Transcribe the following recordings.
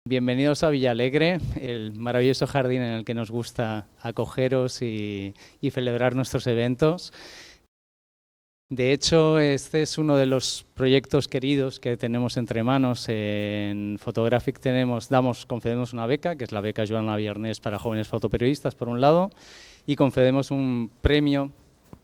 Bienvenidos a Villalegre, el maravilloso jardín en el que nos gusta acogeros y celebrar nuestros eventos. De hecho, este es uno de los proyectos queridos que tenemos entre manos. En Photographic concedemos una beca, que es la beca Joan Laviernes para jóvenes fotoperiodistas, por un lado, y concedemos un premio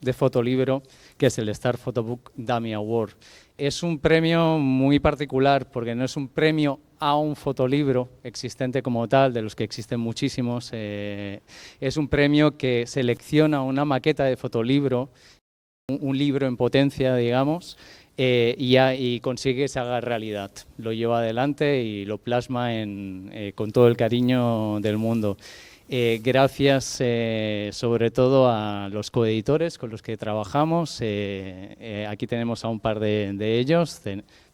de fotolibro, que es el Star Photobook Dummy Award. Es un premio muy particular porque no es un premio a un fotolibro existente como tal, de los que existen muchísimos. Es un premio que selecciona una maqueta de fotolibro, un libro en potencia, digamos, y consigue que se haga realidad. Lo lleva adelante y lo plasma con todo el cariño del mundo. Gracias sobre todo a los coeditores con los que trabajamos. Aquí tenemos a un par de ellos.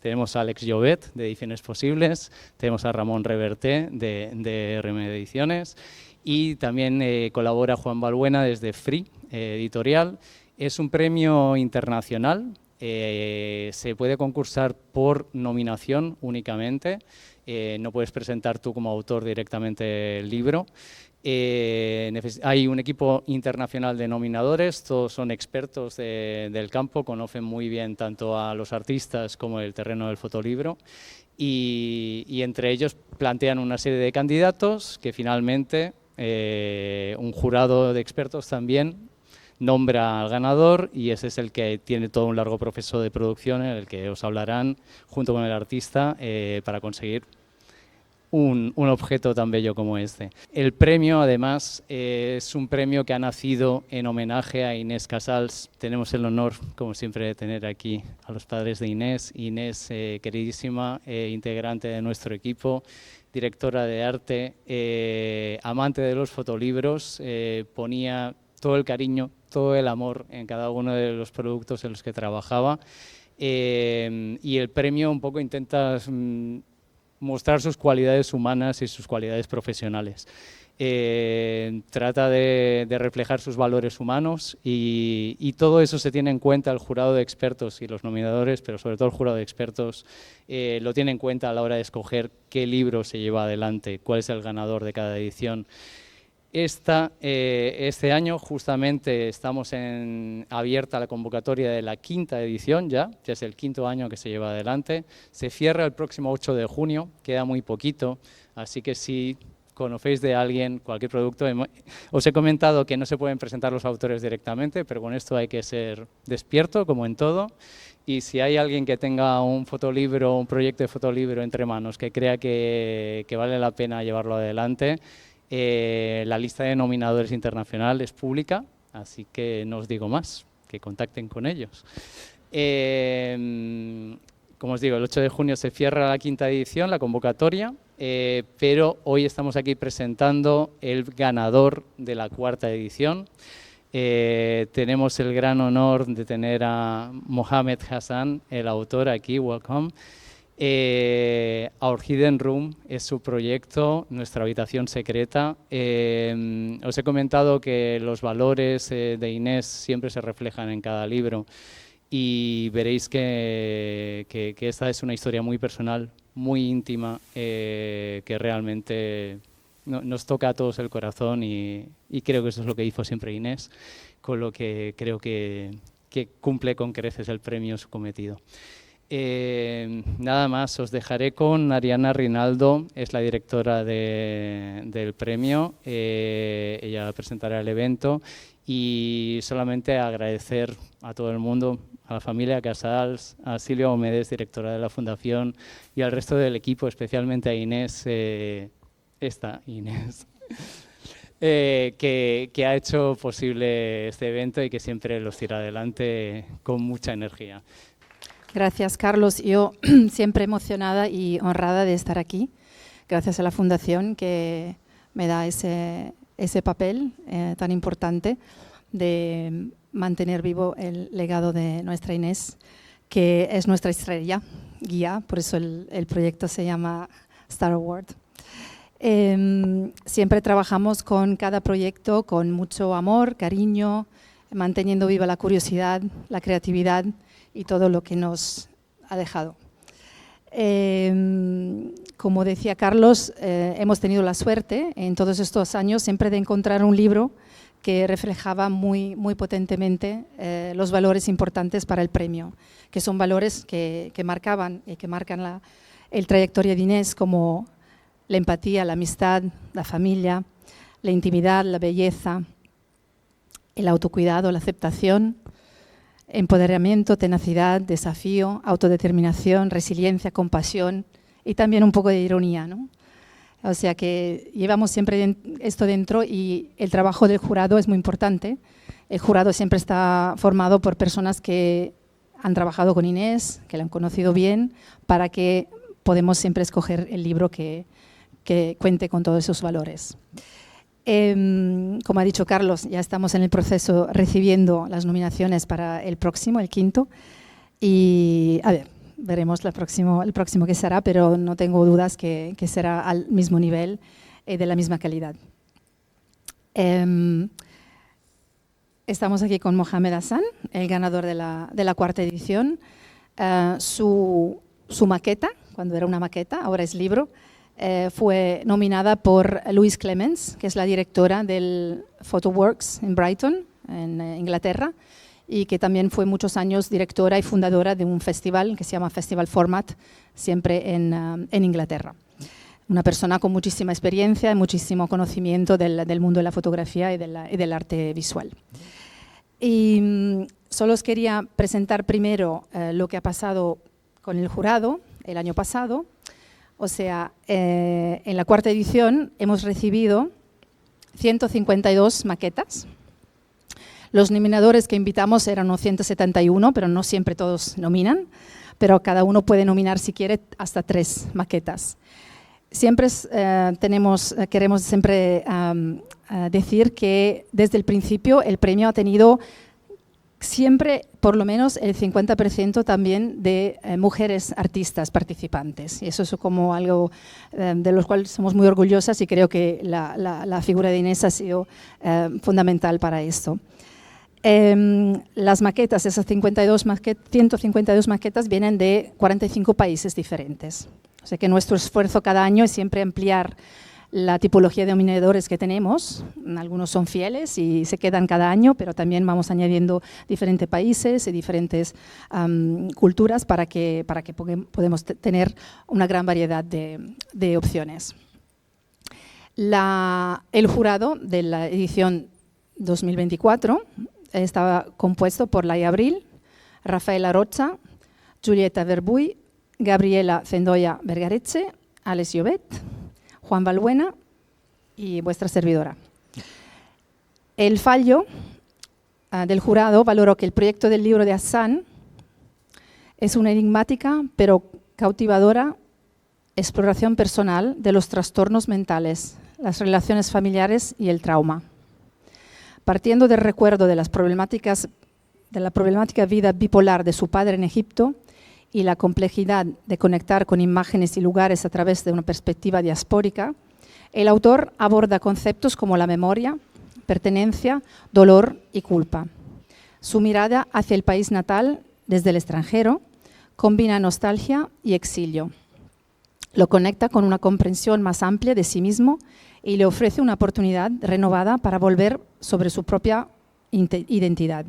Tenemos a Alex Llobet, de Ediciones Posibles, tenemos a Ramón Reverté, de RM Ediciones, y también colabora Juan Balbuena desde Free Editorial. Es un premio internacional, se puede concursar por nominación únicamente, no puedes presentar tú como autor directamente el libro. Hay un equipo internacional de nominadores, todos son expertos del campo, conocen muy bien tanto a los artistas como el terreno del fotolibro, y entre ellos plantean una serie de candidatos que finalmente un jurado de expertos también nombra al ganador, y ese es el que tiene todo un largo proceso de producción en el que os hablarán junto con el artista para conseguir un objeto tan bello como este. El premio, además, es un premio que ha nacido en homenaje a Inés Casals. Tenemos el honor, como siempre, de tener aquí a los padres de Inés. Inés, queridísima, integrante de nuestro equipo, directora de arte, amante de los fotolibros, ponía todo el cariño, todo el amor en cada uno de los productos en los que trabajaba, y el premio un poco intenta mostrar sus cualidades humanas y sus cualidades profesionales. Trata de reflejar sus valores humanos, y todo eso se tiene en cuenta el jurado de expertos y los nominadores, pero sobre todo el jurado de expertos lo tiene en cuenta a la hora de escoger qué libro se lleva adelante, cuál es el ganador de cada edición. Este año justamente estamos abierta la convocatoria de la 5ª edición, ya es el 5º año que se lleva adelante. Se cierra el próximo 8 de junio, queda muy poquito, así que si conocéis de alguien, cualquier producto, os he comentado que no se pueden presentar los autores directamente, pero con esto hay que ser despierto, como en todo. Y si hay alguien que tenga un fotolibro, un proyecto de fotolibro entre manos, que crea que vale la pena llevarlo adelante, la lista de nominadores internacional es pública, así que no os digo más, que contacten con ellos. Como os digo, el 8 de junio se cierra la 5ª edición, la convocatoria, pero hoy estamos aquí presentando el ganador de la 4ª edición. Tenemos el gran honor de tener a Mohamed Hassan, el autor, aquí, welcome. Our Hidden Room es su proyecto, nuestra habitación secreta. Os he comentado que los valores de Inés siempre se reflejan en cada libro, y veréis que esta es una historia muy personal, muy íntima, que realmente nos toca a todos el corazón, y creo que eso es lo que hizo siempre Inés, con lo que creo que cumple con creces el premio su cometido. Nada más, os dejaré con Ariana Rinaldo, es la directora del premio, ella presentará el evento, y solamente agradecer a todo el mundo, a la familia Casals, a Silvia Gómez, directora de la Fundación, y al resto del equipo, especialmente a Inés, Inés, que ha hecho posible este evento y que siempre los tira adelante con mucha energía. Gracias, Carlos. Yo siempre emocionada y honrada de estar aquí, gracias a la Fundación que me da ese papel tan importante de mantener vivo el legado de nuestra Inés, que es nuestra estrella guía, por eso el proyecto se llama Star Award. Siempre trabajamos con cada proyecto con mucho amor, cariño, manteniendo viva la curiosidad, la creatividad y todo lo que nos ha dejado. como decía Carlos, hemos tenido la suerte en todos estos años siempre de encontrar un libro que reflejaba muy potentemente los valores importantes para el premio, que son valores que marcaban y que marcan el trayectoria de Inés, como la empatía, la amistad, la familia, la intimidad, la belleza, el autocuidado, la aceptación, empoderamiento, tenacidad, desafío, autodeterminación, resiliencia, compasión y también un poco de ironía, ¿no? O sea que llevamos siempre esto dentro y el trabajo del jurado es muy importante. El jurado siempre está formado por personas que han trabajado con Inés, que la han conocido bien, para que podamos siempre escoger el libro que cuente con todos esos valores. Como ha dicho Carlos, ya estamos en el proceso recibiendo las nominaciones para el próximo, el quinto, y a ver, veremos el próximo que será, pero no tengo dudas que será al mismo nivel y de la misma calidad. Estamos aquí con Mohamed Hassan, el ganador de la cuarta edición. Su maqueta, cuando era una maqueta, ahora es libro, fue nominada por Louise Clements, que es la directora del Photoworks en Brighton, en Inglaterra, y que también fue muchos años directora y fundadora de un festival que se llama Festival Format, siempre en Inglaterra. Una persona con muchísima experiencia y muchísimo conocimiento del mundo de la fotografía y del arte visual. Y solo os quería presentar primero lo que ha pasado con el jurado el año pasado. O sea, en la cuarta edición hemos recibido 152 maquetas. Los nominadores que invitamos eran 171, pero no siempre todos nominan, pero cada uno puede nominar, si quiere, hasta 3 maquetas. Siempre queremos siempre decir que desde el principio el premio ha tenido siempre por lo menos el 50% también de mujeres artistas participantes. Y eso es como algo de lo cual somos muy orgullosas y creo que la figura de Inés ha sido fundamental para esto. Las maquetas, esas 152 maquetas vienen de 45 países diferentes. O sea que nuestro esfuerzo cada año es siempre ampliar la tipología de nominadores que tenemos. Algunos son fieles y se quedan cada año, pero también vamos añadiendo diferentes países y diferentes culturas para que podamos tener una gran variedad de opciones. El jurado de la edición 2024 estaba compuesto por Laia Abril, Rafaela Rocha, Julieta Verbuy, Gabriela Zendoya Vergareche, Alex Llobet, Juan Balbuena y vuestra servidora. El fallo del jurado valoró que el proyecto del libro de Hassan es una enigmática pero cautivadora exploración personal de los trastornos mentales, las relaciones familiares y el trauma. Partiendo del recuerdo de la problemática vida bipolar de su padre en Egipto y la complejidad de conectar con imágenes y lugares a través de una perspectiva diaspórica, el autor aborda conceptos como la memoria, pertenencia, dolor y culpa. Su mirada hacia el país natal desde el extranjero combina nostalgia y exilio. Lo conecta con una comprensión más amplia de sí mismo y le ofrece una oportunidad renovada para volver sobre su propia identidad.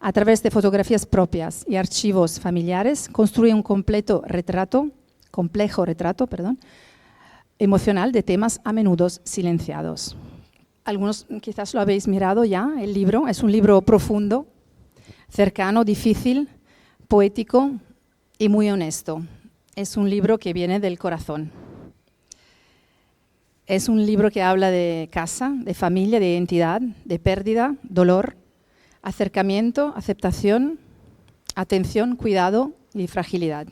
A través de fotografías propias y archivos familiares, construye un complejo retrato emocional de temas a menudo silenciados. Algunos quizás lo habéis mirado ya, el libro. Es un libro profundo, cercano, difícil, poético y muy honesto. Es un libro que viene del corazón. Es un libro que habla de casa, de familia, de identidad, de pérdida, dolor, acercamiento, aceptación, atención, cuidado y fragilidad.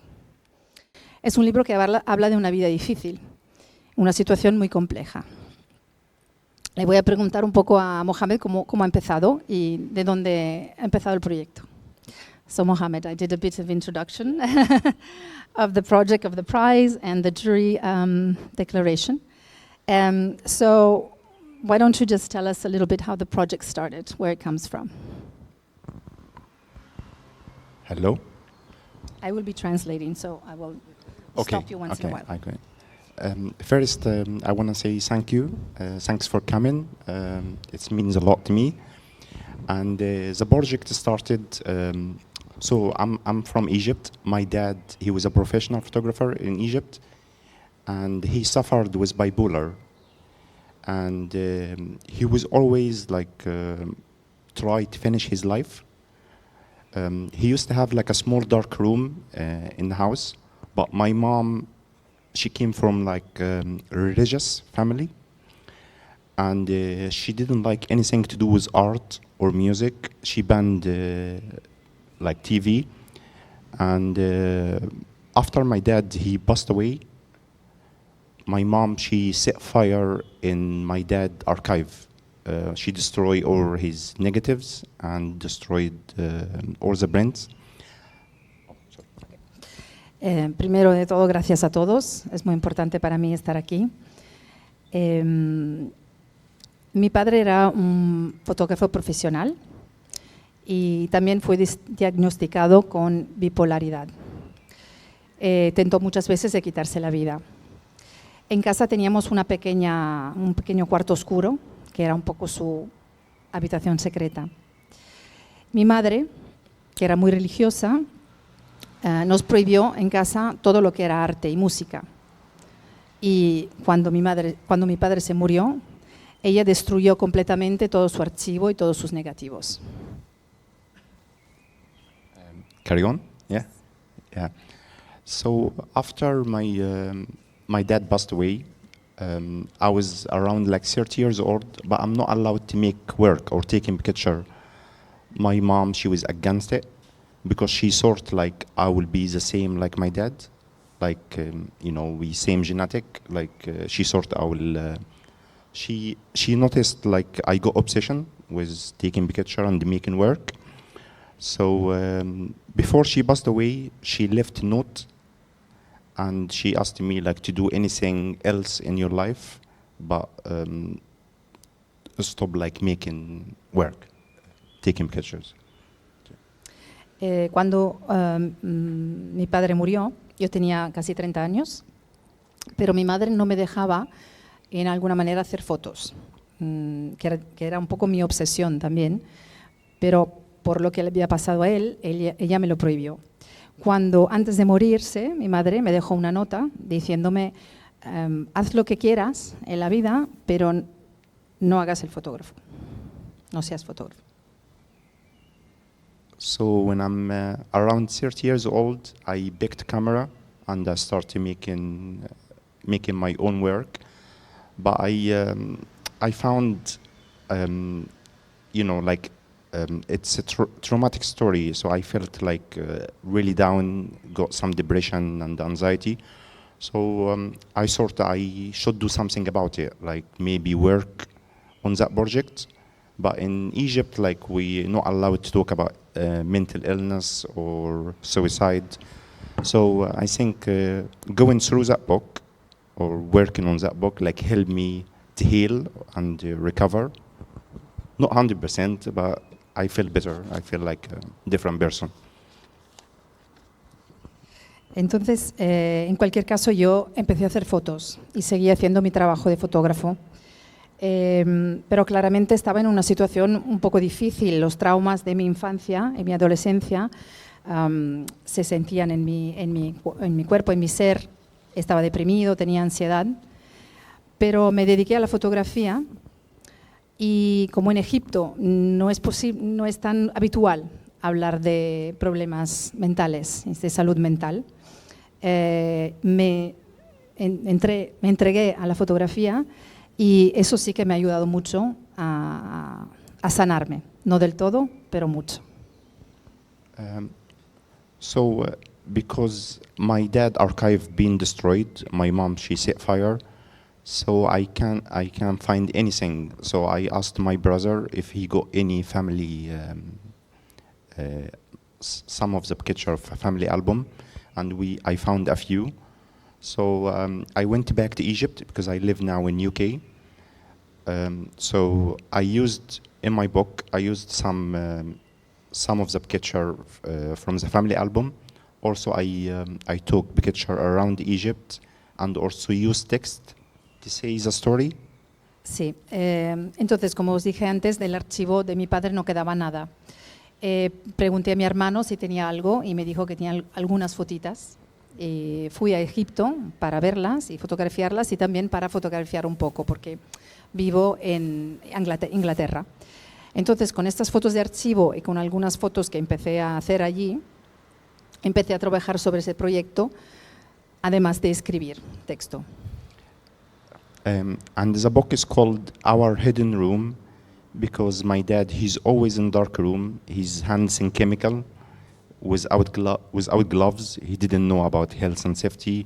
Es un libro que habla de una vida difícil, una situación muy compleja. Le voy a preguntar un poco a Mohamed cómo ha empezado y de dónde ha empezado el proyecto. So Mohamed, I did a bit of introduction of the project, of the prize and the jury declaration. So why don't you just tell us a little bit how the project started, where it comes from? Hello? I will be translating, so I will stop you once in a while. Okay. First, I want to say thank you. Thanks for coming. It means a lot to me. And the project started. So I'm from Egypt. My dad, he was a professional photographer in Egypt, and he suffered with bipolar. And he was always like try to finish his life. He used to have like a small dark room in the house, but my mom, she came from like religious family, and she didn't like anything to do with art or music. She banned like TV, and after my dad he passed away, my mom, she set fire in my dad archive. She destroyed all his negatives and destroyed all the prints. Primero de todo, gracias a todos. Es muy importante para mí estar aquí. Mi padre era un fotógrafo profesional y también fue diagnosticado con bipolaridad. Tentó muchas veces de quitarse la vida. En casa teníamos un pequeño cuarto oscuro, que era un poco su habitación secreta. Mi madre, que era muy religiosa, nos prohibió en casa todo lo que era arte y música. Y cuando mi padre se murió, ella destruyó completamente todo su archivo y todos sus negativos. Carry on? Yeah. Yeah. So after my dad passed away, I was around like 30 years old, but I'm not allowed to make work or taking picture. My mom, she was against it because she thought like I will be the same like my dad, like we same genetic. Like she thought I will. She noticed like I got obsession with taking picture and making work. So before she passed away, she left a note. And she asked me like to do anything else in your life, but stop like making work, taking pictures. Cuando mi padre murió, yo tenía casi 30 años, pero mi madre no me dejaba en alguna manera hacer fotos, que era un poco mi obsesión también, pero por lo que le había pasado a él, ella me lo prohibió. Cuando antes de morirse, mi madre me dejó una nota diciéndome, haz lo que quieras en la vida, pero no hagas el fotógrafo, no seas fotógrafo. So when I'm around 30 years old, I picked a camera and I started making my own work. But I found, it's a traumatic story, so I felt like really down, got some depression and anxiety. So I thought I should do something about it, like maybe work on that project. But in Egypt, like we're not allowed to talk about mental illness or suicide. So I think going through that book or working on that book like helped me to heal and recover. Not 100%, but I feel better. I feel like a different person. Entonces, en cualquier caso, yo empecé a hacer fotos y seguí haciendo mi trabajo de fotógrafo. Pero claramente estaba en una situación un poco difícil. Los traumas de mi infancia y mi adolescencia se sentían en mi cuerpo, en mi ser. Estaba deprimido, tenía ansiedad. Pero me dediqué a la fotografía. Y como en Egipto no es tan habitual hablar de problemas mentales, de salud mental, me entregué a la fotografía y eso sí que me ha ayudado mucho a sanarme. No del todo, pero mucho. Because my dad archive being destroyed, my mom, she set fire. So I can't find anything. So I asked my brother if he got any family, some of the picture of a family album, and I found a few. So I went back to Egypt because I live now in UK. So I used in my book, I used some of the picture from the family album. Also, I took picture around Egypt and also use text to say the story. Sí, entonces, como os dije antes, del archivo de mi padre no quedaba nada. Pregunté a mi hermano si tenía algo y me dijo que tenía algunas fotitas. Fui a Egipto para verlas y fotografiarlas y también para fotografiar un poco, porque vivo en Inglaterra. Entonces, con estas fotos de archivo y con algunas fotos que empecé a hacer allí, empecé a trabajar sobre ese proyecto, además de escribir texto. And the book is called Our Hidden Room because my dad, he's always in dark room, his hands in chemical, without gloves. He didn't know about health and safety.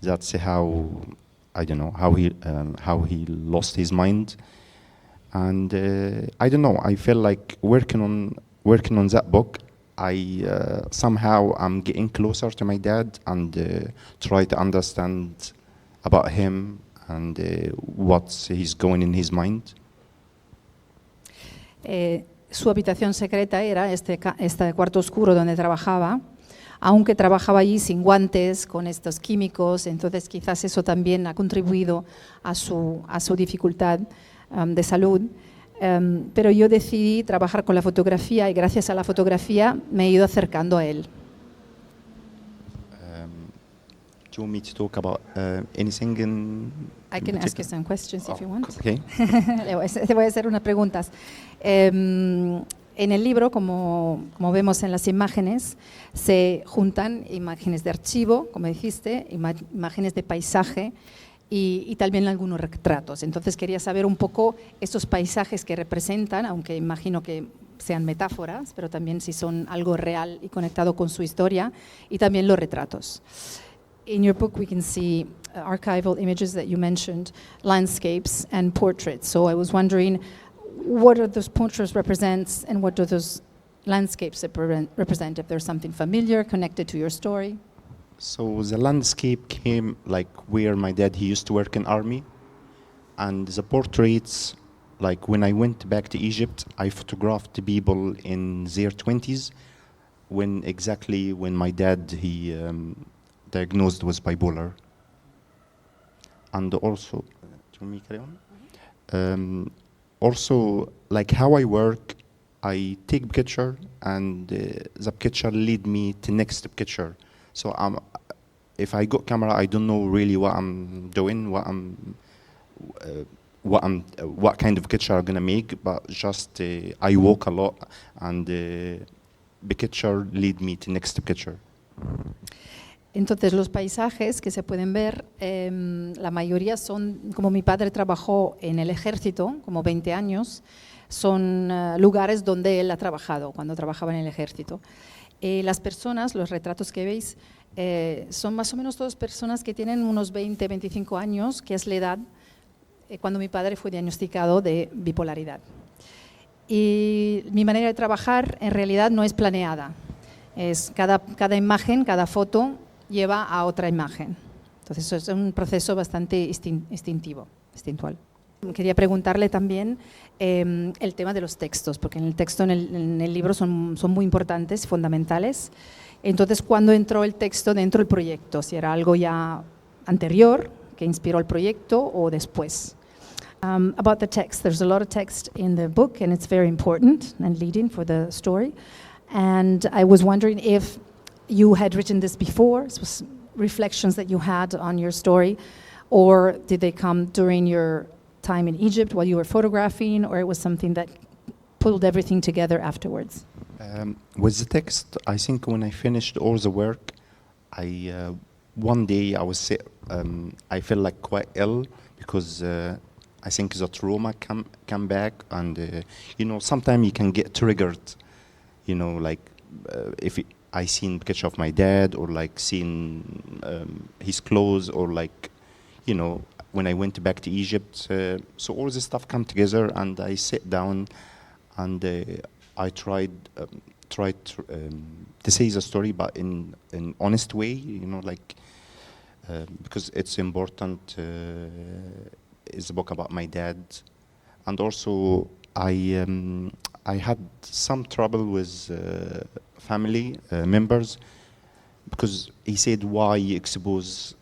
That's how, I don't know, how he lost his mind. And I don't know, I feel like working on that book, I somehow I'm getting closer to my dad and try to understand about him and what's he's going in his mind. Su habitación secreta era este cuarto oscuro donde trabajaba, aunque trabajaba allí sin guantes, con estos químicos, entonces quizás eso también ha contribuido a su dificultad de salud. Pero yo decidí trabajar con la fotografía y gracias a la fotografía me he ido acercando a él. Do you want me to talk about anything in I can ask you some questions if you want. Okay. Te voy a hacer unas preguntas. En el libro, como vemos en las imágenes, se juntan imágenes de archivo, como dijiste, imágenes de paisaje y también algunos retratos. Entonces quería saber un poco estos paisajes que representan, aunque imagino que sean metáforas, pero también si son algo real y conectado con su historia, y también los retratos. In your book, we can see archival images that you mentioned, landscapes and portraits. So I was wondering, what do those portraits represent and what do those landscapes represent? If there's something familiar connected to your story? So the landscape came like where my dad, he used to work in army. And the portraits, like when I went back to Egypt, I photographed the people in their 20s when my dad, he diagnosed was bipolar. And also, also like how I work, I take picture and the picture lead me to next picture. So if I got camera, I don't know really what I'm doing, what kind of picture I'm gonna make, but just I walk a lot and the picture lead me to next picture. Entonces, los paisajes que se pueden ver, la mayoría son, como mi padre trabajó en el ejército, como 20 años, son lugares donde él ha trabajado, cuando trabajaba en el ejército. Las personas, los retratos que veis, son más o menos todas personas que tienen unos 20, 25 años, que es la edad cuando mi padre fue diagnosticado de bipolaridad. Y mi manera de trabajar en realidad no es planeada. Es cada imagen, cada foto lleva a otra imagen. Entonces es un proceso bastante instintivo, instintual. Quería preguntarle también el tema de los textos, porque en el texto, en el libro son muy importantes, fundamentales. Entonces, ¿cuándo entró el texto dentro del proyecto? Si era algo ya anterior que inspiró el proyecto o después. About the text, there's a lot of text in the book and it's very important and leading for the story. And I was wondering if you had written this before, it was reflections that you had on your story, or did they come during your time in Egypt while you were photographing, or it was something that pulled everything together afterwards? With the text, I think when I finished all the work, one day I felt like quite ill because I think the trauma come back and sometimes you can get triggered, like if I seen picture of my dad or like seen his clothes or like, when I went back to Egypt. So all this stuff come together and I sat down and I tried to say the story, but in an honest way, because it's important. It's a book about my dad, and also I had some trouble with family members because he said, why you expose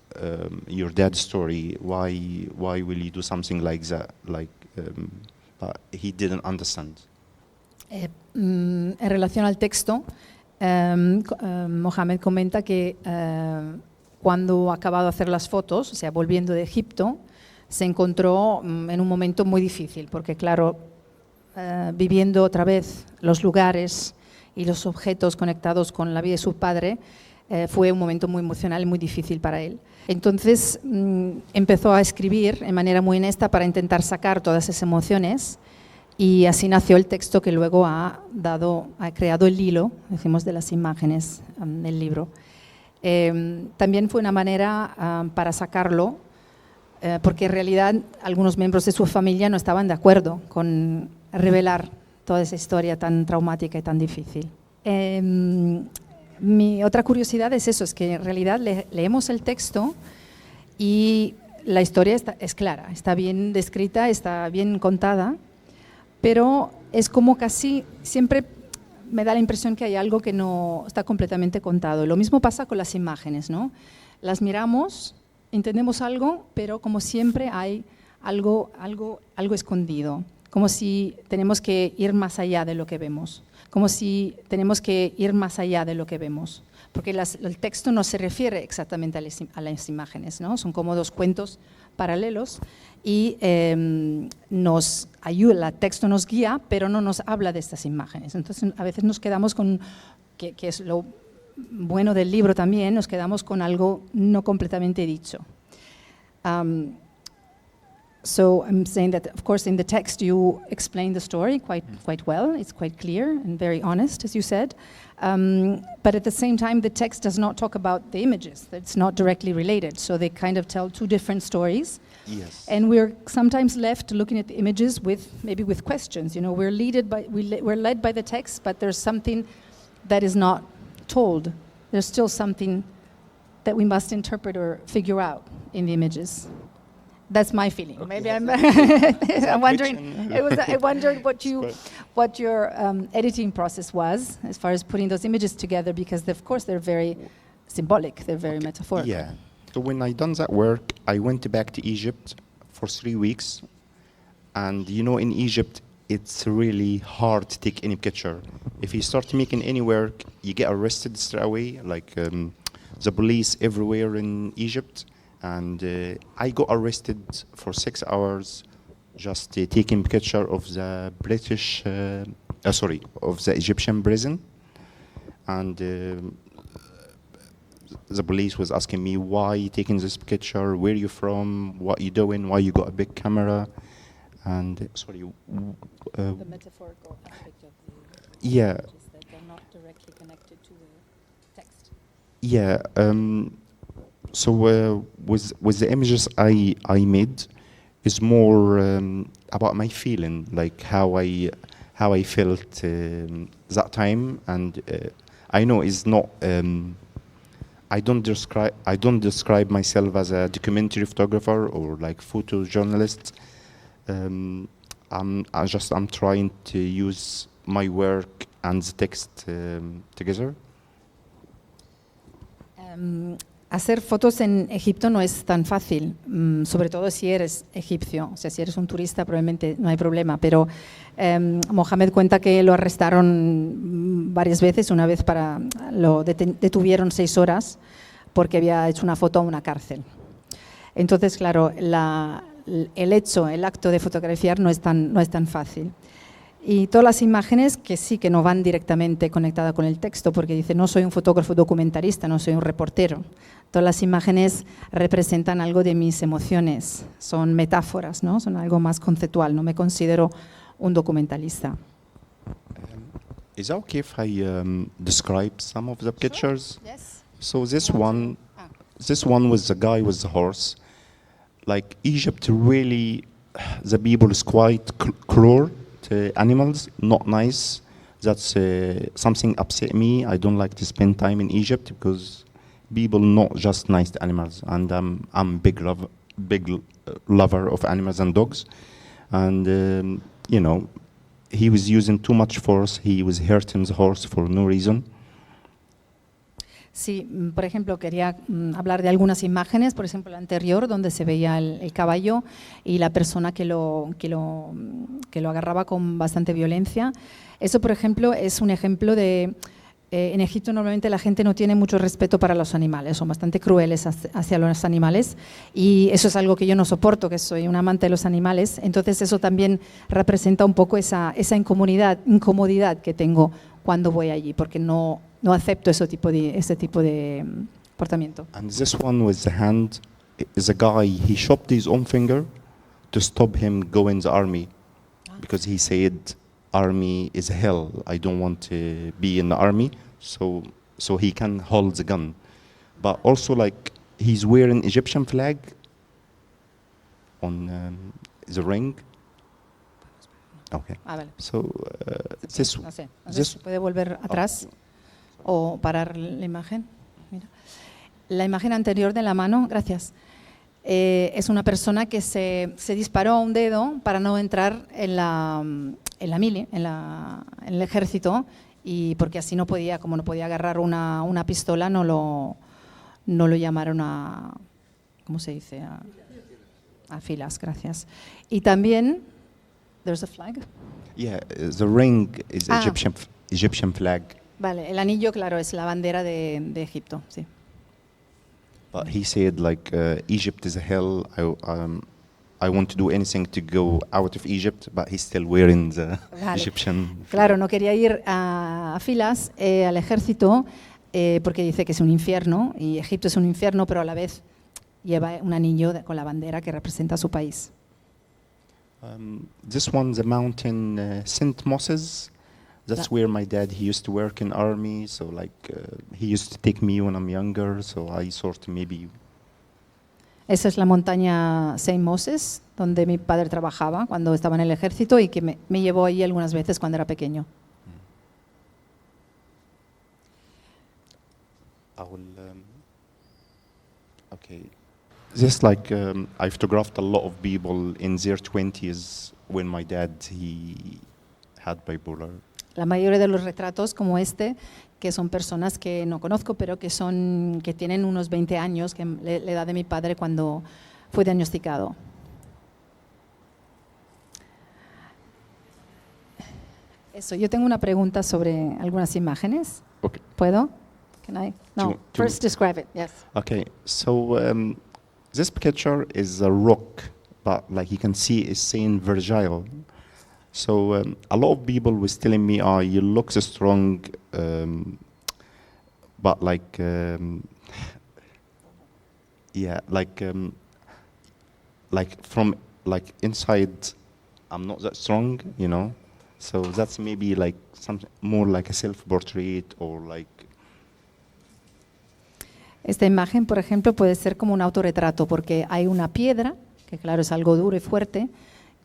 your dad's story. Why will you do something like that? Like, but he didn't understand. En relación al texto, Mohamed comenta que cuando ha acabado de hacer las fotos, o sea, volviendo de Egipto, se encontró en un momento muy difícil, porque claro, viviendo otra vez los lugares y los objetos conectados con la vida de su padre, fue un momento muy emocional y muy difícil para él. Entonces empezó a escribir de manera muy honesta para intentar sacar todas esas emociones, y así nació el texto que luego ha creado el hilo, decimos, de las imágenes del libro. También fue una manera para sacarlo, porque en realidad algunos miembros de su familia no estaban de acuerdo con revelar toda esa historia tan traumática y tan difícil. Mi otra curiosidad es eso, es que en realidad leemos el texto y la historia es clara, está bien descrita, está bien contada, pero es como casi siempre me da la impresión que hay algo que no está completamente contado. Lo mismo pasa con las imágenes, ¿no? Las miramos, entendemos algo, pero como siempre hay algo escondido, como si tenemos que ir más allá de lo que vemos, porque el texto no se refiere exactamente a las imágenes, ¿no? Son como dos cuentos paralelos y nos ayuda, el texto nos guía, pero no nos habla de estas imágenes. Entonces a veces nos quedamos con, que es lo bueno del libro también, nos quedamos con algo no completamente dicho. So I'm saying that, of course, in the text you explain the story quite well. It's quite clear and very honest, as you said. But at the same time, the text does not talk about the images. It's not directly related. So they kind of tell two different stories. Yes. And we're sometimes left looking at the images maybe with questions. You know, we're led by the text, but there's something that is not told. There's still something that we must interpret or figure out in the images. That's my feeling. Okay. Maybe I'm wondering. I wondered what your editing process was as far as putting those images together, because of course they're very symbolic. They're very metaphorical. Yeah. So when I done that work, I went back to Egypt for 3 weeks, and you know, in Egypt, it's really hard to take any picture. If you start making any work, you get arrested straight away. Like the police everywhere in Egypt. And I got arrested for 6 hours just taking picture of the of the Egyptian prison. And the police was asking me, why you taking this picture, where you from, what you doing, why you got a big camera. And The metaphorical aspect of the yeah. images, that they're not directly connected to the text. Yeah. So with the images I made is more about my feeling, like how I felt that time, and I know it's not. I don't describe myself as a documentary photographer or like photojournalist. I'm trying to use my work and the text together. Hacer fotos en Egipto no es tan fácil, sobre todo si eres egipcio. O sea, si eres un turista probablemente no hay problema, pero Mohamed cuenta que lo arrestaron varias veces. Una vez lo detuvieron 6 horas porque había hecho una foto a una cárcel. Entonces, claro, el acto de fotografiar no es tan fácil. Y todas las imágenes que sí que no van directamente conectadas con el texto, porque dice, no soy un fotógrafo documentalista, no soy un reportero. Todas las imágenes representan algo de mis emociones, son metáforas, ¿no? Son algo más conceptual, no me considero un documentalista. Is that okay if I describe some of the pictures? Yes. So this one was the guy with the horse. Like Egypt, really, the people is quite cruel to animals, not nice. That's something upset me. I don't like to spend time in Egypt because people not just nice to animals, and I'm big lover of animals and dogs, and you know, he was using too much force. He was hurting the horse for no reason. Sí, por ejemplo, quería hablar de algunas imágenes, por ejemplo, la anterior, donde se veía el caballo y la persona que lo agarraba con bastante violencia. Eso, por ejemplo, es un ejemplo de... en Egipto normalmente la gente no tiene mucho respeto para los animales, son bastante crueles hacia los animales y eso es algo que yo no soporto, que soy un amante de los animales. Entonces eso también representa un poco esa incomodidad que tengo cuando voy allí, porque no acepto ese tipo de comportamiento. And this one with the hand is a guy, he chopped his own finger to stop him going the army because he said army is hell. I don't want to be in the army, so he can hold the gun. But also like he's wearing Egyptian flag on the ring. Okay. Vale. So this No sé this si puede volver atrás o parar la imagen. Mira. La imagen anterior de la mano, gracias. Es una persona que se disparó a un dedo para no entrar en la mili, en el ejército, y porque así no podía, como no podía agarrar una pistola, no lo llamaron a, ¿cómo se dice? A filas, gracias. Y también, there's a flag. yeah, the ring is Egyptian flag. Vale, el anillo, claro, es la bandera de Egipto, sí. But he said like Egypt is a hell. I want to do anything to go out of Egypt, but he's still wearing the Vale. Egyptian flag. Claro, no quería ir a filas al ejército porque dice que es un infierno y Egipto es un infierno, pero a la vez lleva un anillo con la bandera que representa su país. This one's a mountain, St. Moses. That's where my dad, he used to work in army, so like he used to take me when I'm younger, so I sort of maybe... Esa es la montaña Saint Moses, donde mi padre trabajaba cuando estaba en el ejército y que me llevó ahí algunas veces cuando era pequeño. I will, okay. This like, I photographed a lot of people in their 20s when my dad, he had bipolar. La mayoría de los retratos como este, que son personas que no conozco, pero que tienen unos 20 años, que la edad de mi padre cuando fue diagnosticado. Eso, yo tengo una pregunta sobre algunas imágenes. Okay. ¿Puedo? Can I? No, To- first describe it, yes. Okay, so this picture is a rock, but like you can see it's saying Virgil. So a lot of people was telling me, "Oh, you look so strong," but like, yeah, like from like inside, I'm not that strong, you know. So that's maybe like something more like a self-portrait or like. Esta imagen, por ejemplo, puede ser como un autorretrato porque hay una piedra, que claro es algo duro y fuerte,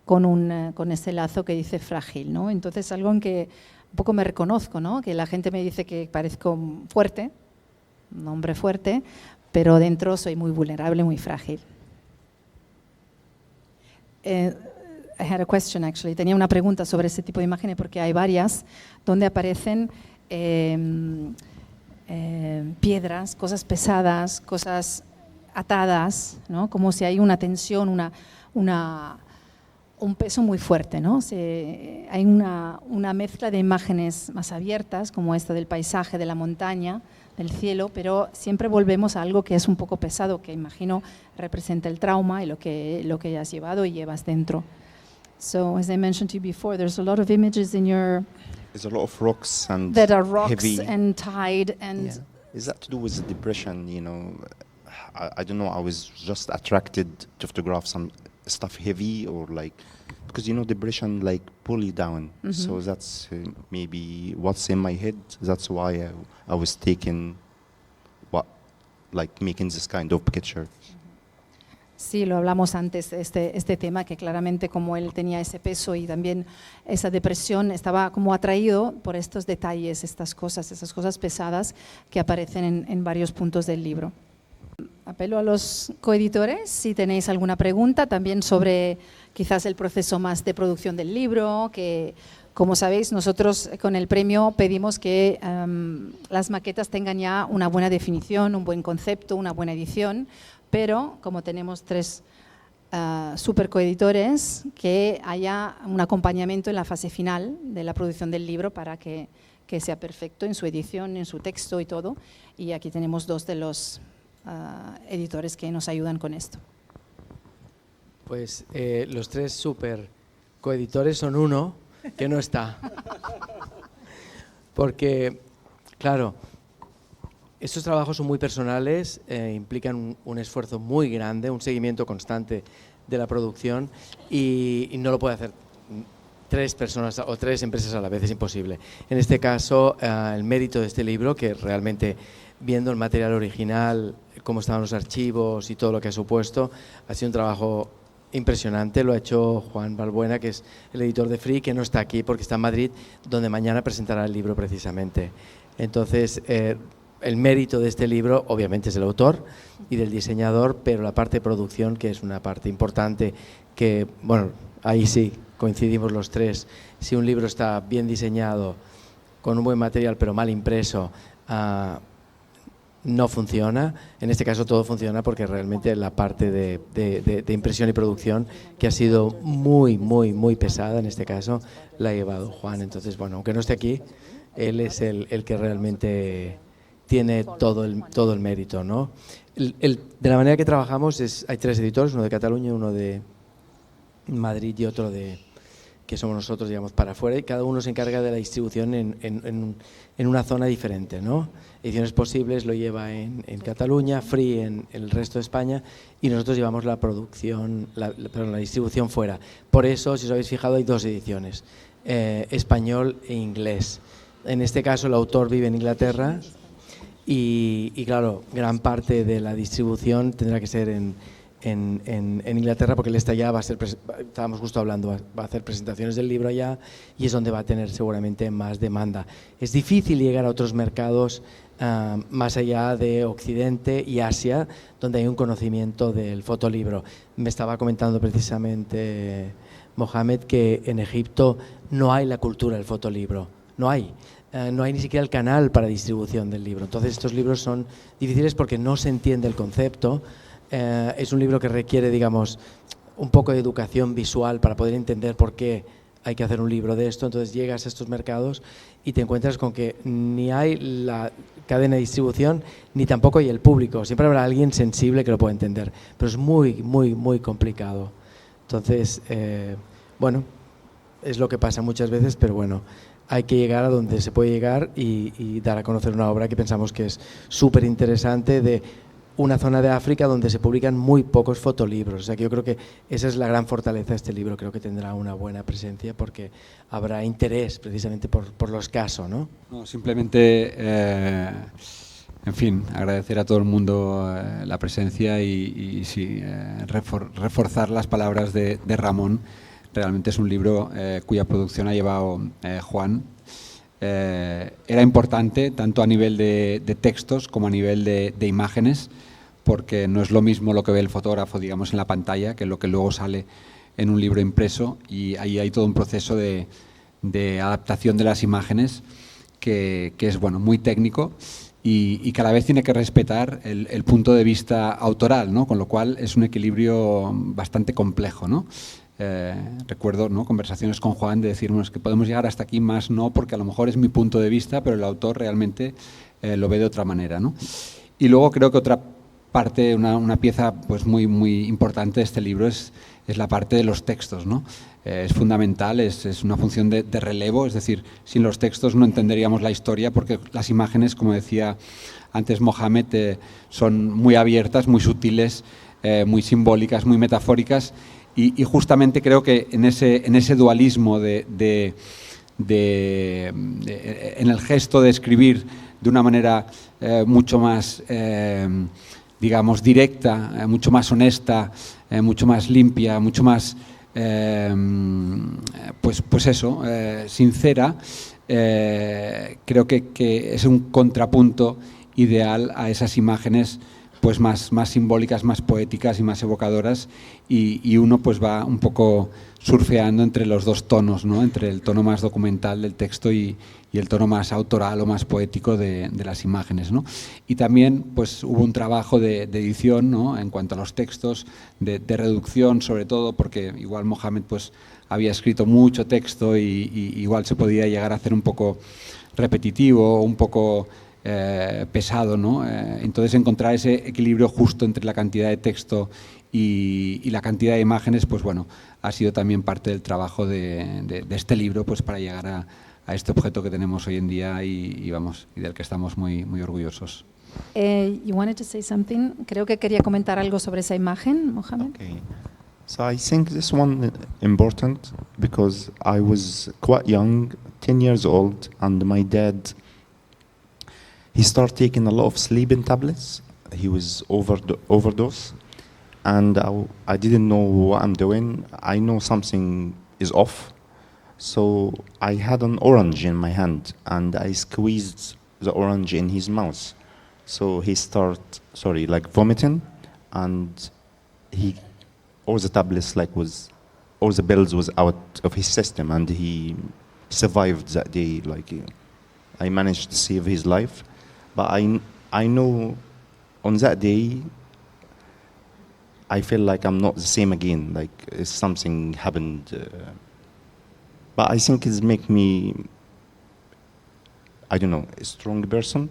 con ese lazo que dice frágil, ¿no? Entonces algo en que un poco me reconozco, ¿no? Que la gente me dice que parezco fuerte, un hombre fuerte, pero dentro soy muy vulnerable, muy frágil. I had a question actually. Tenía una pregunta sobre ese tipo de imágenes porque hay varias donde aparecen piedras, cosas pesadas, cosas atadas, ¿no? Como si hay una tensión, un peso muy fuerte, ¿no? Hay una mezcla de imágenes más abiertas, como esta del paisaje, de la montaña, del cielo, pero siempre volvemos a algo que es un poco pesado, que imagino representa el trauma y lo que has llevado y llevas dentro. So, as I mentioned to you before, there's a lot of images in your There's a lot of rocks and that are rocks heavy. and tide and Yeah. Is that to do with the depression? You know, I don't know. I was just attracted to photograph some stuff heavy or like, because you know depression like pull you down. So that's maybe what's in my head. That's why I was taking making this kind of picture. Sí, lo hablamos antes, este tema, que claramente como él tenía ese peso y también esa depresión, estaba como atraído por estos detalles, esas cosas pesadas que aparecen en varios puntos del libro. Apelo a los coeditores si tenéis alguna pregunta también sobre quizás el proceso más de producción del libro, Como sabéis, nosotros con el premio pedimos que las maquetas tengan ya una buena definición, un buen concepto, una buena edición, pero como tenemos 3 super coeditores, que haya un acompañamiento en la fase final de la producción del libro para que sea perfecto en su edición, en su texto y todo. Y aquí tenemos 2 de los editores que nos ayudan con esto. Pues los 3 super coeditores son uno que no está. Porque, claro, estos trabajos son muy personales, implican un esfuerzo muy grande, un seguimiento constante de la producción y no lo puede hacer 3 personas o 3 empresas a la vez, es imposible. En este caso, el mérito de este libro, que realmente viendo el material original, cómo estaban los archivos y todo lo que ha supuesto, ha sido un trabajo impresionante. Lo ha hecho Juan Balbuena, que es el editor de Free, que no está aquí porque está en Madrid, donde mañana presentará el libro precisamente. Entonces, el mérito de este libro obviamente es el autor y del diseñador, pero la parte de producción, que es una parte importante, que, bueno, ahí sí coincidimos los 3. Si un libro está bien diseñado, con un buen material pero mal impreso, no funciona. En este caso todo funciona porque realmente la parte de impresión y producción, que ha sido muy pesada en este caso, la ha llevado Juan. Entonces, bueno, aunque no esté aquí, él es el que realmente tiene todo el mérito, ¿no? De la manera que trabajamos hay 3 editores, uno de Cataluña, uno de Madrid y otro que somos nosotros, digamos, para afuera, y cada uno se encarga de la distribución en una zona diferente, ¿no? Ediciones Posibles lo lleva en Cataluña, Free en el resto de España, y nosotros llevamos la producción, la distribución fuera. Por eso, si os habéis fijado, hay 2 ediciones, español e inglés. En este caso el autor vive en Inglaterra y claro, gran parte de la distribución tendrá que ser en Inglaterra, porque él está allá, estábamos justo hablando, va a hacer presentaciones del libro allá y es donde va a tener seguramente más demanda. Es difícil llegar a otros mercados más allá de Occidente y Asia, donde hay un conocimiento del fotolibro. Me estaba comentando precisamente Mohamed que en Egipto no hay la cultura del fotolibro, no hay ni siquiera el canal para distribución del libro. Entonces estos libros son difíciles porque no se entiende el concepto. Es un libro que requiere, digamos, un poco de educación visual para poder entender por qué hay que hacer un libro de esto. Entonces llegas a estos mercados y te encuentras con que ni hay la cadena de distribución ni tampoco hay el público. Siempre habrá alguien sensible que lo pueda entender, pero es muy complicado. Entonces, bueno, es lo que pasa muchas veces, pero bueno, hay que llegar a donde se puede llegar y dar a conocer una obra que pensamos que es súper interesante, de una zona de África donde se publican muy pocos fotolibros. O sea que yo creo que esa es la gran fortaleza de este libro. Creo que tendrá una buena presencia porque habrá interés precisamente por los casos, ¿no? No, simplemente, en fin, agradecer a todo el mundo la presencia y sí, reforzar las palabras de Ramón. Realmente es un libro cuya producción ha llevado Juan. Era importante tanto a nivel de textos como a nivel de imágenes, porque no es lo mismo lo que ve el fotógrafo, digamos, en la pantalla que lo que luego sale en un libro impreso, y ahí hay todo un proceso de adaptación de las imágenes que es, bueno, muy técnico y que a la vez tiene que respetar el punto de vista autoral, ¿no? Con lo cual es un equilibrio bastante complejo, ¿no? Recuerdo, ¿no?, conversaciones con Juan de decir, bueno, es que podemos llegar hasta aquí, más no, porque a lo mejor es mi punto de vista, pero el autor realmente lo ve de otra manera, ¿no? Y luego creo que otra parte, una pieza pues muy importante de este libro es la parte de los textos, ¿no? Es fundamental, es una función de relevo, es decir, sin los textos no entenderíamos la historia, porque las imágenes, como decía antes Mohamed, son muy abiertas, muy sutiles, muy simbólicas, muy metafóricas. Y justamente creo que en ese dualismo en el gesto de escribir de una manera mucho más, digamos, directa, mucho más honesta, mucho más limpia, mucho más, pues eso, sincera, creo que es un contrapunto ideal a esas imágenes pues más simbólicas, más poéticas y más evocadoras, y uno pues va un poco surfeando entre los dos tonos, ¿no? Entre el tono más documental del texto y el tono más autoral o más poético de las imágenes, ¿no? Y también pues hubo un trabajo de edición, ¿no? En cuanto a los textos, de reducción sobre todo, porque igual Mohamed pues había escrito mucho texto y igual se podía llegar a hacer un poco repetitivo, un poco pesado, ¿no? Entonces encontrar ese equilibrio justo entre la cantidad de texto y la cantidad de imágenes, pues bueno, ha sido también parte del trabajo de este libro, pues para llegar a este objeto que tenemos hoy en día y del que estamos muy orgullosos. You wanted to say something? Creo que quería comentar algo sobre esa imagen, Mohamed. Okay. So I think this one important because I was quite young, 10 years old, and my dad, he started taking a lot of sleeping tablets. He was overdose, and I didn't know what I'm doing. I know something is off, so I had an orange in my hand, and I squeezed the orange in his mouth. So he started, like vomiting, and all the tablets, all the pills was out of his system, and he survived that day. I managed to save his life, but I know on that day, I feel like I'm not the same again. Like something happened, but I think it's make me, I don't know, a strong person.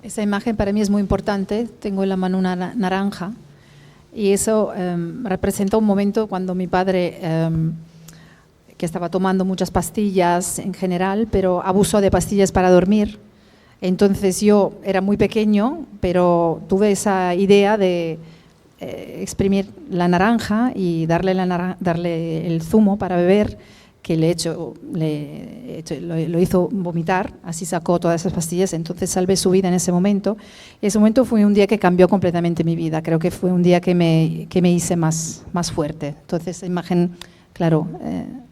Esa imagen para mí es muy importante. Tengo en la mano una naranja y eso representa un momento cuando mi padre, que estaba tomando muchas pastillas en general, pero abusó de pastillas para dormir. Entonces yo era muy pequeño, pero tuve esa idea de exprimir la naranja y darle el zumo para beber, que lo hizo vomitar, así sacó todas esas pastillas, entonces salvé su vida en ese momento. Ese momento fue un día que cambió completamente mi vida, creo que fue un día que me hice más fuerte. Entonces, esa imagen, claro,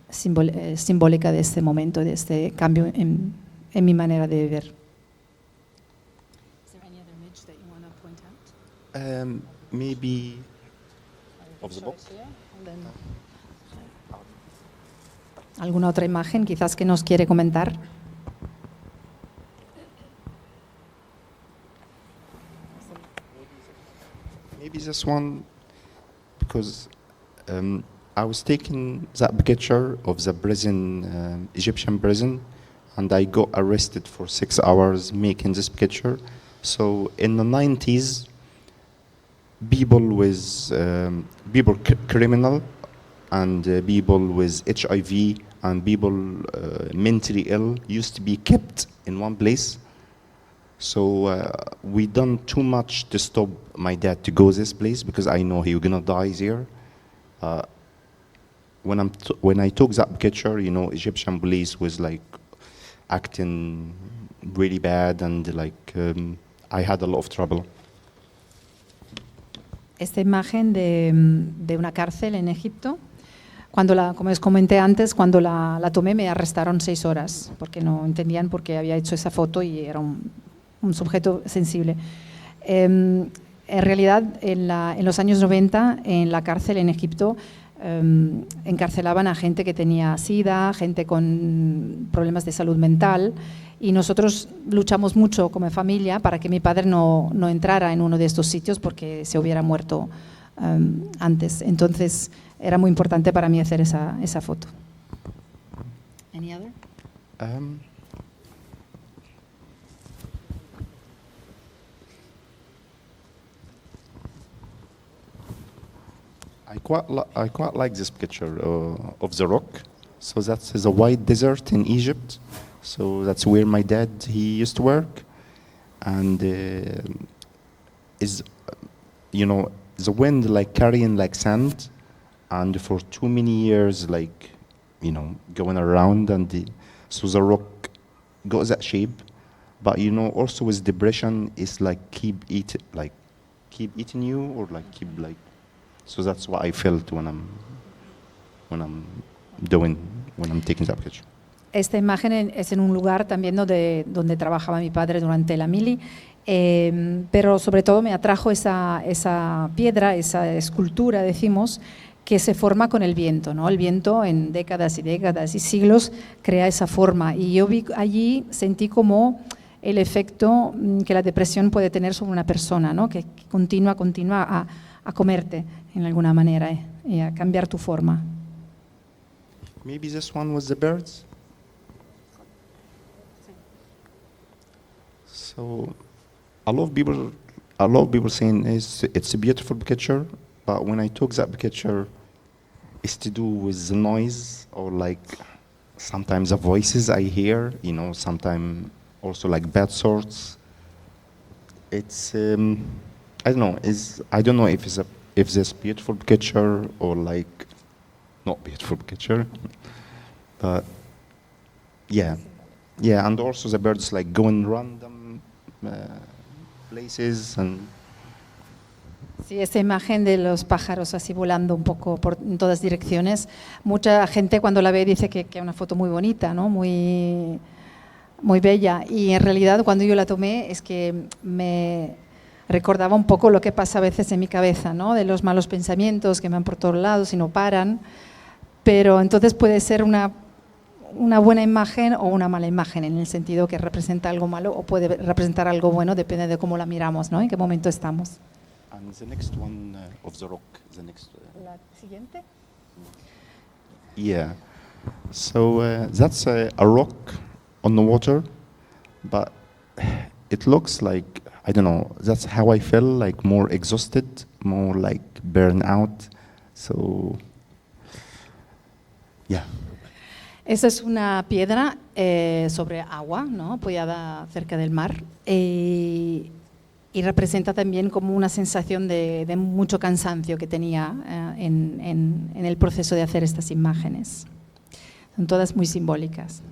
simbólica de este momento, de este cambio en mi manera de vivir. Is there any other image that you want to point out? Maybe of the book. ¿Alguna otra imagen quizás que nos quiere comentar? Maybe this one, because I was taking that picture of the prison, Egyptian prison, and I got arrested for 6 hours making this picture. So in the 90s, people criminal and people with HIV and people mentally ill used to be kept in one place. So we done too much to stop my dad to go this place because I know he was gonna die there. When I took that picture, you know, Egyptian police was like acting really bad and I had a lot of trouble. Esta imagen de una cárcel en Egipto. Como os comenté antes, cuando la tomé me arrestaron 6 horas porque no entendían por qué había hecho esa foto y era un sujeto sensible. En realidad, en los años 90, en la cárcel en Egipto, encarcelaban a gente que tenía SIDA, gente con problemas de salud mental, y nosotros luchamos mucho como familia para que mi padre no entrara en uno de estos sitios porque se hubiera muerto antes. Entonces era muy importante para mí hacer esa foto. Any other? I quite like this picture of the rock. So that is a white desert in Egypt. So that's where my dad, he used to work. And you know, the wind like carrying like sand, and for too many years, like, you know, going around, and so the rock got that shape. But you know, also with depression, it's like keep eating you, or like keep like. So that's what I felt when I'm taking that picture. esta imagen es en un lugar también donde trabajaba mi padre durante la mili, pero sobre todo me atrajo esa piedra, esa escultura, decimos, que se forma con el viento, ¿no? El viento en décadas y décadas y siglos crea esa forma, y yo vi allí, sentí como el efecto que la depresión puede tener sobre una persona, ¿no? Que continúa a comerte en alguna manera y a cambiar tu forma. Maybe this one was the birds. So, a lot of people saying it's a beautiful picture, but when I took that picture, it's to do with the noise or like sometimes the voices I hear, you know, sometimes also like bad sorts. It's I don't know. I don't know if this beautiful picture or like not beautiful picture, but yeah, and also the birds like go in random places and. Sí, esta imagen de los pájaros así volando un poco en todas direcciones, mucha gente cuando la ve dice que es una foto muy bonita, ¿no? Muy bella, y en realidad cuando yo la tomé es que me recordaba un poco lo que pasa a veces en mi cabeza, ¿no? De los malos pensamientos que me van por todos lados y no paran, pero entonces puede ser una buena imagen o una mala imagen, en el sentido que representa algo malo o puede representar algo bueno, depende de cómo la miramos, ¿no? En qué momento estamos. And the next one of the rock, the next. La siguiente. Yeah, so that's a rock on the water, but it looks like, I don't know, that's how I feel, like more exhausted, more like burned out. So, yeah. Esa es una piedra sobre agua, ¿no? Apoyada cerca del mar, y representa también como una sensación de mucho cansancio que tenía en el proceso de hacer estas imágenes. Son todas muy simbólicas.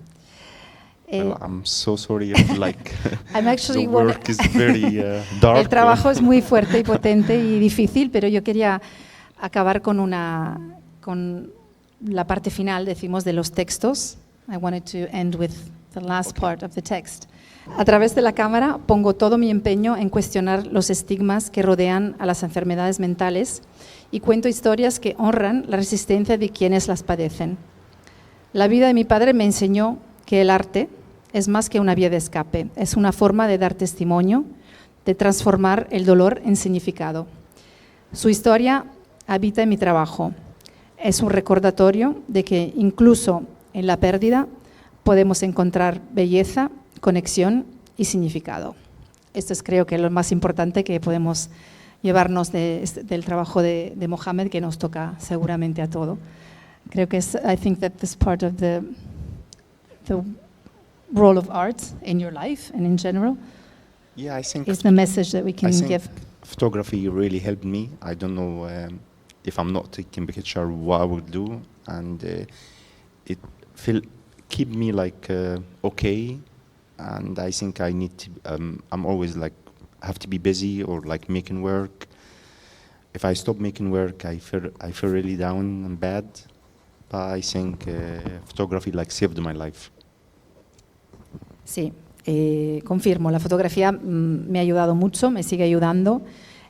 Well, I'm so sorry if like I'm actually the work is very dark. El trabajo es muy fuerte y potente y difícil, pero yo quería acabar con la parte final, decimos, de los textos. I wanted to end with the last part of the text. A través de la cámara pongo todo mi empeño en cuestionar los estigmas que rodean a las enfermedades mentales y cuento historias que honran la resistencia de quienes las padecen. La vida de mi padre me enseñó que el arte es más que una vía de escape, es una forma de dar testimonio, de transformar el dolor en significado. Su historia habita en mi trabajo. Es un recordatorio de que incluso en la pérdida podemos encontrar belleza, conexión y significado. Esto es, creo, que lo más importante que podemos llevarnos del trabajo de Mohamed, que nos toca seguramente a todo. Creo que I think that this part of the role of art in your life and in general, Yeah, I think is the message that we can give. Photography really helped me. I don't know if I'm not taking picture what I would do, and it keep me like okay. And I think I need to. I'm always like have to be busy or like making work. If I stop making work, I feel really down and bad. But I think photography like saved my life. Sí, confirmo, la fotografía me ha ayudado mucho, me sigue ayudando.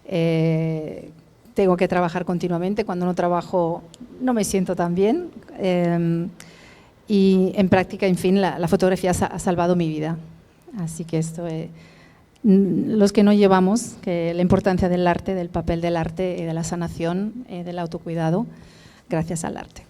Tengo que trabajar continuamente, cuando no trabajo no me siento tan bien. Y en práctica, en fin, la fotografía ha salvado mi vida. Así que esto, los que no llevamos, que la importancia del arte, del papel del arte y de la sanación, del autocuidado, gracias al arte.